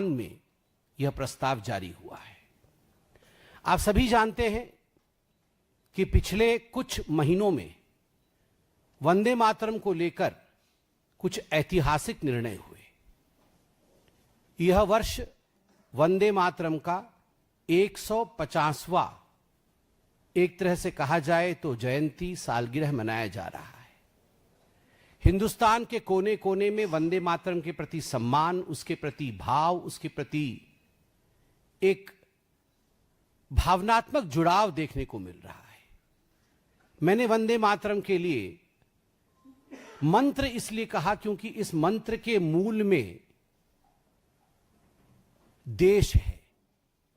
में यह प्रस्ताव जारी हुआ है। आप सभी जानते हैं कि पिछले कुछ महीनों में वंदे मातरम को लेकर कुछ ऐतिहासिक निर्णय हुए। यह वर्ष वंदे मातरम का 150वां एक तरह से कहा जाए तो जयंती सालगिरह मनाया जा रहा है। हिंदुस्तान के कोने कोने में वंदे मातरम के प्रति सम्मान, उसके प्रति भाव, उसके प्रति एक भावनात्मक जुड़ाव देखने को मिल रहा है। मैंने वंदे मातरम के लिए मंत्र इसलिए कहा क्योंकि इस मंत्र के मूल में देश है,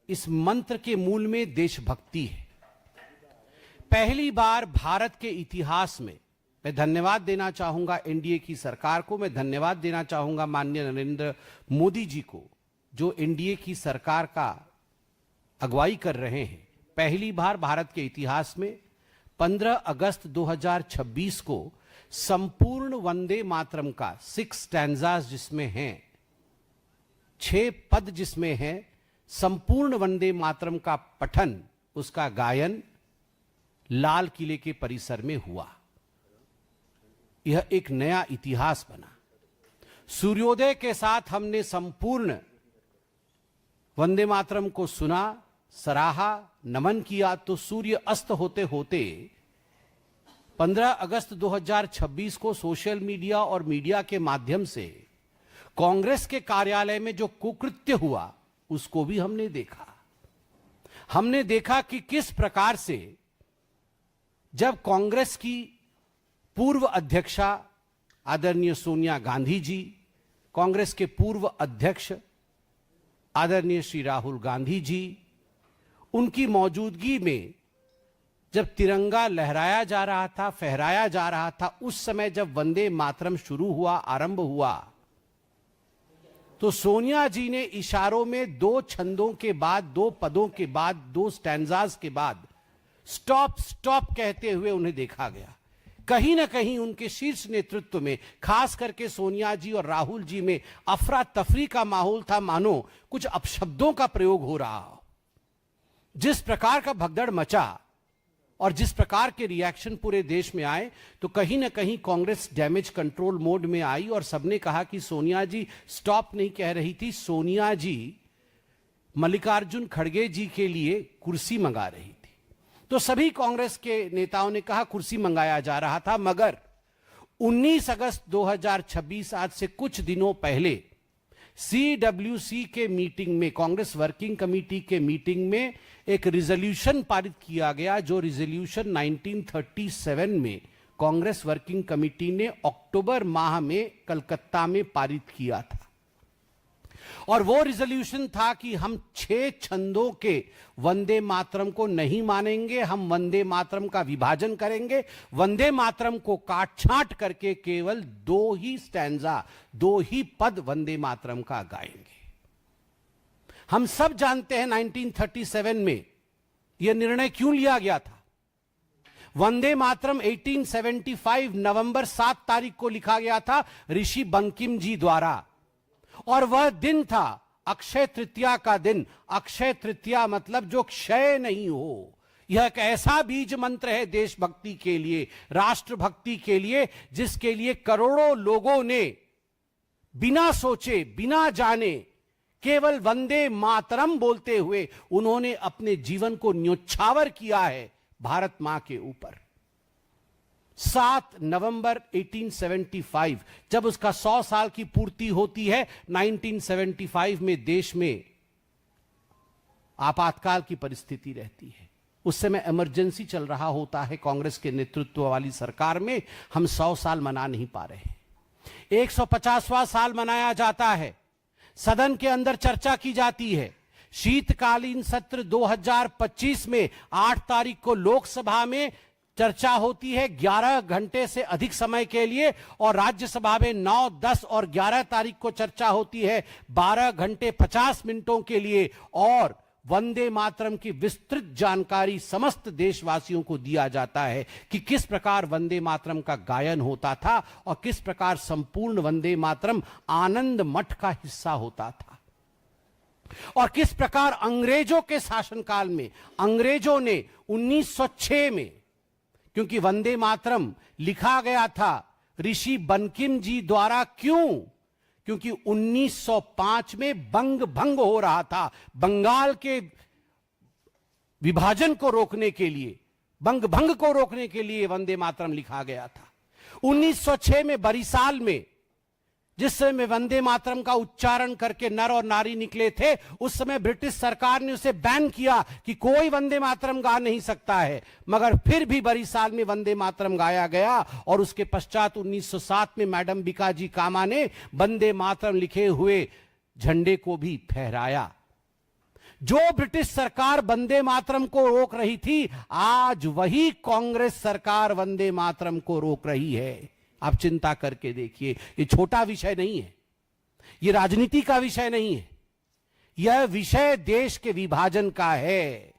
इस मंत्र के मूल में देशभक्ति है। पहली बार भारत के इतिहास में मैं धन्यवाद देना चाहूंगा एनडीए की सरकार को, मैं धन्यवाद देना चाहूंगा माननीय नरेंद्र मोदी जी को जो एनडीए की सरकार का अगुवाई कर रहे हैं। पहली बार भारत के इतिहास में 15 अगस्त 2026 को संपूर्ण वंदे मातरम का 6 स्टैंजास जिसमें हैं, 6 पद जिसमें हैं, संपूर्ण वंदे मातरम का पठन, उसका गायन लाल किले के परिसर में हुआ। यह एक नया इतिहास बना। सूर्योदय के साथ हमने संपूर्ण वंदे मातरम को सुना, सराहा, नमन किया, तो सूर्य अस्त होते होते 15 अगस्त 2026 को सोशल मीडिया और मीडिया के माध्यम से कांग्रेस के कार्यालय में जो कुकृत्य हुआ उसको भी हमने देखा। हमने देखा कि किस प्रकार से जब कांग्रेस की पूर्व अध्यक्षा आदरणीय सोनिया गांधी जी, कांग्रेस के पूर्व अध्यक्ष आदरणीय श्री राहुल गांधी जी, उनकी मौजूदगी में जब तिरंगा लहराया जा रहा था, फहराया जा रहा था, उस समय जब वंदे मातरम शुरू हुआ, आरंभ हुआ, तो सोनिया जी ने इशारों में 2 छंदों के बाद, 2 पदों के बाद, 2 स्टैंजास के बाद स्टॉप स्टॉप कहते हुए उन्हें देखा गया। कहीं ना कहीं उनके शीर्ष नेतृत्व में, खास करके सोनिया जी और राहुल जी में अफरा तफरी का माहौल था, मानो कुछ अपशब्दों का प्रयोग हो रहा हो। जिस प्रकार का भगदड़ मचा और जिस प्रकार के रिएक्शन पूरे देश में आए, तो कहीं ना कहीं कांग्रेस डैमेज कंट्रोल मोड में आई और सबने कहा कि सोनिया जी स्टॉप नहीं कह रही थी, सोनिया जी मल्लिकार्जुन खड़गे जी के लिए कुर्सी मंगा रही थी। तो सभी कांग्रेस के नेताओं ने कहा कुर्सी मंगाया जा रहा था। मगर 19 अगस्त 2026, आज से कुछ दिनों पहले, सीडब्ल्यूसी के मीटिंग में, कांग्रेस वर्किंग कमेटी के मीटिंग में एक रिजोल्यूशन पारित किया गया, जो रिजोल्यूशन 1937 में कांग्रेस वर्किंग कमेटी ने अक्टूबर माह में कलकत्ता में पारित किया था। और वो रिजोल्यूशन था कि हम 6 छंदों के वंदे मातरम को नहीं मानेंगे, हम वंदे मातरम का विभाजन करेंगे, वंदे मातरम को काट छांट करके केवल 2 ही स्टैंजा, 2 ही पद वंदे मातरम का गाएंगे। हम सब जानते हैं 1937 में यह निर्णय क्यों लिया गया था। वंदे मातरम 1875 नवंबर 7 तारीख को लिखा गया था ऋषि बंकिम जी द्वारा, और वह दिन था अक्षय तृतीया का दिन। अक्षय तृतीया मतलब जो क्षय नहीं हो। यह एक ऐसा बीज मंत्र है देशभक्ति के लिए, राष्ट्रभक्ति के लिए, जिसके लिए करोड़ों लोगों ने बिना सोचे, बिना जाने, केवल वंदे मातरम बोलते हुए उन्होंने अपने जीवन को न्योछावर किया है भारत मां के ऊपर। 7 नवंबर 1875 जब उसका 100 साल की पूर्ति होती है, 1975 में देश में आपातकाल की परिस्थिति रहती है। उस समय इमरजेंसी चल रहा होता है कांग्रेस के नेतृत्व वाली सरकार में। हम 100 साल मना नहीं पा रहे। 150वां साल मनाया जाता है, सदन के अंदर चर्चा की जाती है। शीतकालीन सत्र 2025 में 8 तारीख को लोकसभा में चर्चा होती है 11 घंटे से अधिक समय के लिए, और राज्यसभा में 9, 10 और 11 तारीख को चर्चा होती है 12 घंटे 50 मिनटों के लिए, और वंदे मातरम की विस्तृत जानकारी समस्त देशवासियों को दिया जाता है कि किस प्रकार वंदे मातरम का गायन होता था और किस प्रकार संपूर्ण वंदे मातरम आनंद मठ का हिस्सा होता था। और किस प्रकार अंग्रेजों के शासनकाल में अंग्रेजों ने 1906 में, क्योंकि वंदे मातरम लिखा गया था ऋषि बंकिम जी द्वारा, क्यों? क्योंकि 1905 में बंग भंग हो रहा था, बंगाल के विभाजन को रोकने के लिए, बंग भंग को रोकने के लिए वंदे मातरम लिखा गया था। 1906 में बरिसाल में जिस समय वंदे मातरम का उच्चारण करके नर और नारी निकले थे, उस समय ब्रिटिश सरकार ने उसे बैन किया कि कोई वंदे मातरम गा नहीं सकता है, मगर फिर भी बरिसाल में वंदे मातरम गाया गया। और उसके पश्चात 1907 में मैडम बीकाजी कामा ने वंदे मातरम लिखे हुए झंडे को भी फहराया। जो ब्रिटिश सरकार वंदे मातरम को रोक रही थी, आज वही कांग्रेस सरकार वंदे मातरम को रोक रही है। आप चिंता करके देखिए, ये छोटा विषय नहीं है, ये राजनीति का विषय नहीं है, यह विषय देश के विभाजन का है।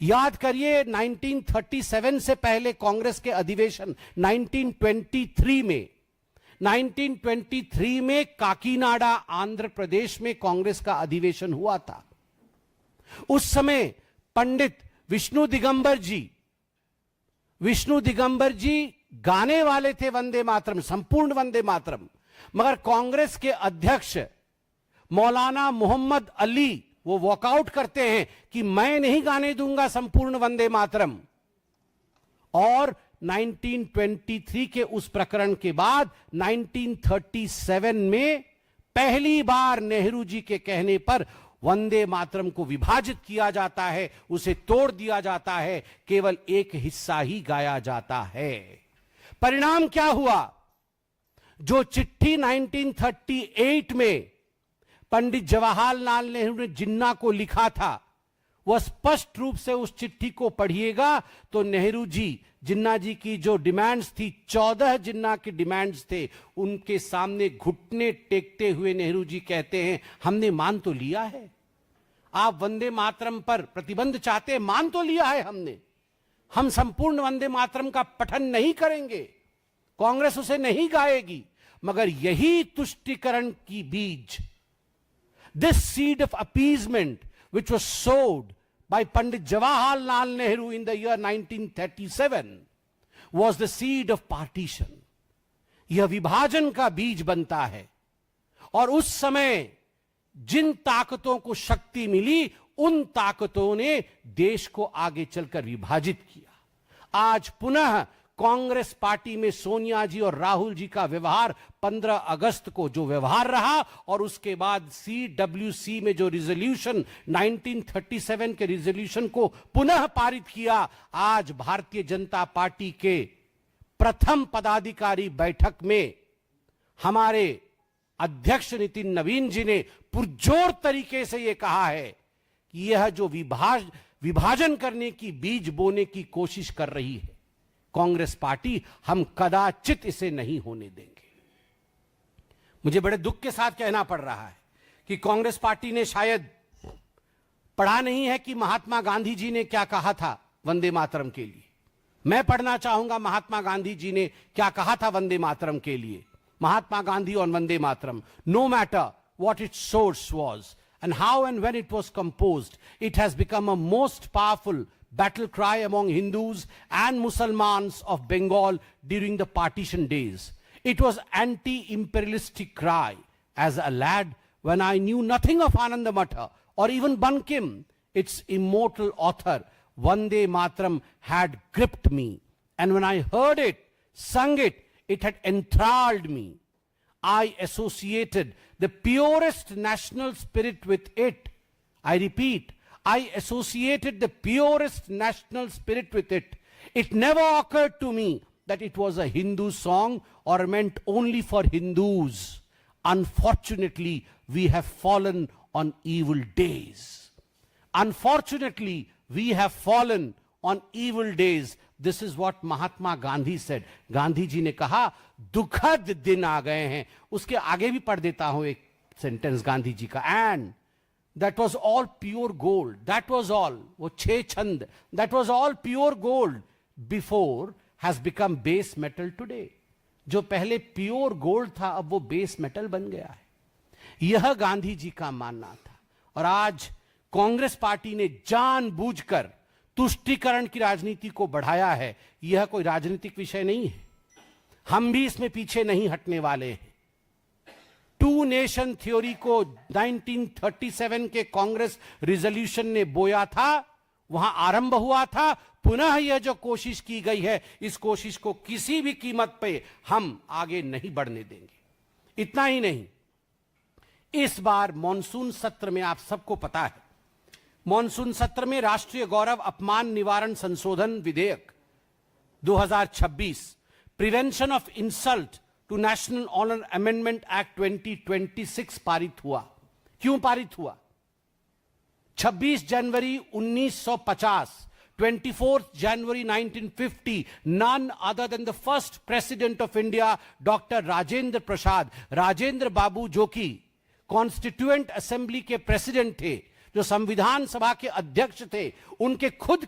याद करिए 1937 से पहले कांग्रेस के अधिवेशन 1923 में काकीनाडा आंध्र प्रदेश में कांग्रेस का अधिवेशन हुआ था। उस समय पंडित विष्णु दिगंबर जी गाने वाले थे वंदे मातरम, संपूर्ण वंदे मातरम, मगर कांग्रेस के अध्यक्ष मौलाना मोहम्मद अली वो वॉकआउट करते हैं कि मैं नहीं गाने दूंगा संपूर्ण वंदे मातरम। और 1923 के उस प्रकरण के बाद 1937 में पहली बार नेहरू जी के कहने पर वंदे मातरम को विभाजित किया जाता है, उसे तोड़ दिया जाता है, केवल एक हिस्सा ही गाया जाता है। परिणाम क्या हुआ? जो चिट्ठी 1938 में पंडित जवाहरलाल नेहरू ने जिन्ना को लिखा था, वह स्पष्ट रूप से उस चिट्ठी को पढ़िएगा तो नेहरू जी, जिन्ना जी की जो डिमांड्स थी, 14 जिन्ना के डिमांड्स थे, उनके सामने घुटने टेकते हुए नेहरू जी कहते हैं, हमने मान तो लिया है, आप वंदे मातरम पर प्रतिबंध चाहते हैं, मान तो लिया है हमने, हम संपूर्ण वंदे मातरम का पठन नहीं करेंगे, कांग्रेस उसे नहीं गाएगी, मगर यही तुष्टीकरण की बीज, this seed of appeasement which was sowed by Pandit Jawaharlal Nehru in the year 1937 was the seed of partition. यह विभाजन का बीज बनता है। और उस समय जिन ताकतों को शक्ति मिली, उन ताकतों ने देश को आगे चलकर विभाजित किया। आज पुनः कांग्रेस पार्टी में सोनिया जी और राहुल जी का व्यवहार 15 अगस्त को जो व्यवहार रहा, और उसके बाद CWC में जो रिजोल्यूशन 1937 के रिजोल्यूशन को पुनः पारित किया, आज भारतीय जनता पार्टी के प्रथम पदाधिकारी बैठक में हमारे अध्यक्ष नितिन नवीन जी ने पुरजोर तरीके से यह कहा है कि यह जो विभाजन करने की बीज बोने की कोशिश कर रही है कांग्रेस पार्टी, हम कदाचित इसे नहीं होने देंगे। मुझे बड़े दुख के साथ कहना पड़ रहा है कि कांग्रेस पार्टी ने शायद पढ़ा नहीं है कि महात्मा गांधी जी ने क्या कहा था वंदे मातरम के लिए। मैं पढ़ना चाहूंगा महात्मा गांधी जी ने क्या कहा था वंदे मातरम के लिए। Mahatma Gandhi on Vande Mataram, no matter what its source was and how and when it was composed, it has become a most powerful battle cry among Hindus and Muslims of Bengal during the partition days. It was anti-imperialistic cry. As a lad, when I knew nothing of Ananda Matha or even Bankim, its immortal author, Vande Mataram had gripped me. And when I heard it, sung it, it had enthralled me. I associated the purest national spirit with it. I repeat, I associated the purest national spirit with it. It never occurred to me that it was a Hindu song or meant only for Hindus. Unfortunately, we have fallen on evil days. Unfortunately, we have fallen on evil days. This is what Mahatma Gandhi said. Gandhi ji ने कहा दुखद दिन आ गए हैं। उसके आगे भी पढ़ देता हूं एक सेंटेंस गांधी जी का। And that was all pure gold. That was all. वो 6 छंद. That was all pure gold before has become base metal today. जो पहले प्योर गोल्ड था अब वो बेस मेटल बन गया है। यह गांधी जी का मानना था। और आज कांग्रेस पार्टी ने जानबूझकर तुष्टीकरण की राजनीति को बढ़ाया है। यह कोई राजनीतिक विषय नहीं है, हम भी इसमें पीछे नहीं हटने वाले हैं। टू नेशन थ्योरी को 1937 के कांग्रेस रिजोल्यूशन ने बोया था, वहां आरंभ हुआ था। पुनः यह जो कोशिश की गई है, इस कोशिश को किसी भी कीमत पे हम आगे नहीं बढ़ने देंगे। इतना ही नहीं, इस बार मॉनसून सत्र में आप सबको पता है, मॉनसून सत्र में राष्ट्रीय गौरव अपमान निवारण संशोधन विधेयक 2026 prevention of insult to national honour amendment act 2026 पारित हुआ। क्यों पारित हुआ? 26 जनवरी 1950, 24 January 1950, none other than the first president of India, Dr. Rajendra Prasad, Rajendra बाबू, जो कि कॉन्स्टिट्यूएंट असेंबली के प्रेसिडेंट थे, जो संविधान सभा के अध्यक्ष थे, उनके खुद